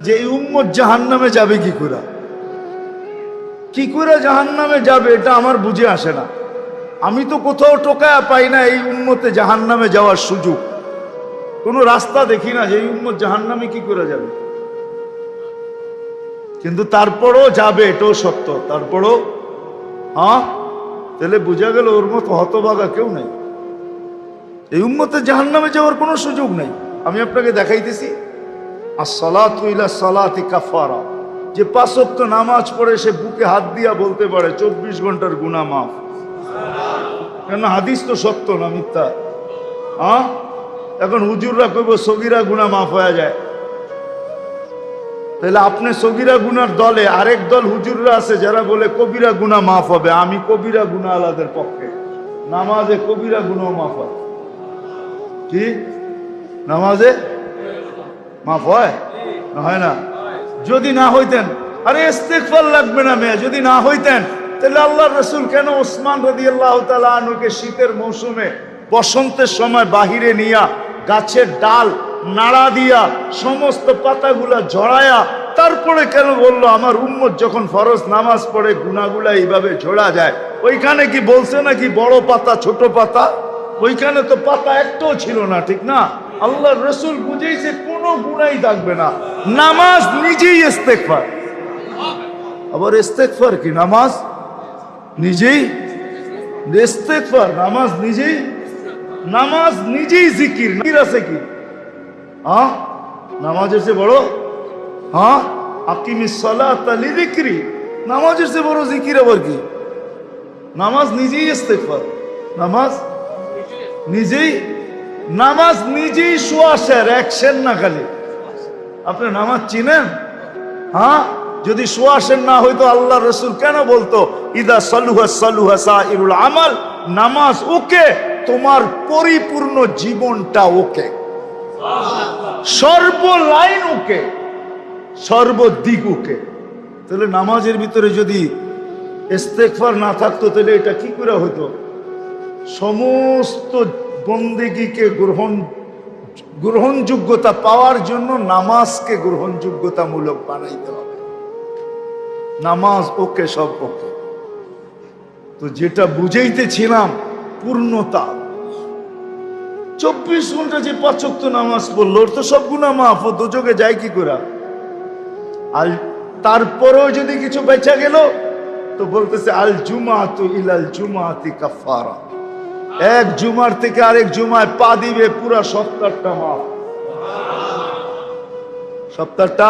যে এই উম্মত জাহান্নামে যাবে কি করে জাহান্নামে যাবে এটা আমার বুঝে আসে না। আমি তো কোথাও টোকায়া পাই না এই উম্মতে জাহান্নামে যাওয়ার সুযোগ, কোনো রাস্তা দেখি না যে এই উম্মত জাহান্নামে কি করে যাবে। কিন্তু তারপরও যাবে, এটাও সত্য। তারপরও তাহলে বোঝা গেল ওর মতো হতভাগা কেউ নাই, এই উম্মতে জাহান্নামে যাওয়ার কোনো সুযোগ নেই। আমি আপনাকে দেখাইতেছি, as-salatu ila salati কাফারা, যে 5 ওয়াক্ত নামাজ পড়ে সে বুকে হাত দিয়া বলতে পারে 24 ঘন্টার গুনাহ মাফ। কেন? হাদিস তো সত্য না মিথ্যা? এখন হুজুররা কইব সগীরা গুনাহ মাফ হয়ে যায়, তাহলে আপনি সগীরা গুনার দলে, আরেক দল হুজুররা আছে যারা বলে কবিরা গুনাহ মাফ হবে। আমি কবিরা গুনাহ আলাদের পক্ষে, নামাজে কবিরা গুনাহ মাফ হয়। কি নামাজে মাফ হয়? হয় না? যদি না হইতেন, আরে ইস্তেগফার লাগবে না মেয়ে, যদি না হইতেন তাহলে আল্লাহর রাসূল কেন ওসমান রাদিয়াল্লাহু তাআলা আনহুকে শীতের মৌসুমে বসন্তের সময় বাহিরে নিয়া গাছের ডাল নাড়া দিয়া সমস্ত পাতাগুলা ঝরায়া তারপরে কেন বললো আমার উম্মত যখন ফরজ নামাজ পড়ে গুনাহগুলা এইভাবে ঝরা যায়? ওইখানে কি বলছে নাকি বড় পাতা ছোট পাতা? ওইখানে তো পাতা একটাও ছিল না, ঠিক না? আল্লাহর রাসূল বুঝাইছে কোনো গুনাহই থাকবে না, নামাজ নিজেই ইস্তেগফার। আবার ইস্তেগফার কি? নামাজ নিজেই ইস্তেগফার, নামাজ নিজেই জিকির। জিকির আছে কি? নামাজের চেয়ে বড়? আকিমিস সালাতা লিযিকরি, নামাজের চেয়ে বড় জিকির আবার কি? নামাজ নিজেই ইস্তেগফার, নামাজ নিজেই সুয়াশের অ্যাকশন না খালি। আপনি নামাজ চিনেন? যদি সুয়াশের না হইতো আল্লাহ রাসূল কেন বলতো ইদা সালুহা সাইরুল আমাল, নামাজ ওকে, তোমার পরিপূর্ণ জীবনটা ওকে, সর্বলাইন ওকে, সর্বদিক ওকে। তাহলে নামাজের ভিতরে যদি ইস্তেগফার না থাকতো তাহলে এটা কি করে হইতো? সমস্ত বন্দেগীকে গ্রহণযোগ্যতা পাওয়ার জন্য নামাজকে গ্রহণযোগ্যতামূলক বানাইতে হবে। নামাজ ওকে, সব ওকে। তো যেটা বুঝাইতেছিলাম পূর্ণতা, 24 ঘন্টা যে 5 ওয়াক্ত নামাজ পড়লো ওর তো সব গুনাহ মাফ, ও দোজখে যায় কি করে? আর তারপরেও যদি কিছু বেঁচে গেল তো বলতেছে আল জুমাতু ইলাল জুমাতি কাফারা, এক জুমার থেকে আরেক জুমায় পা দিবে পুরা সপ্তাহটা মাফ, সপ্তাহটা।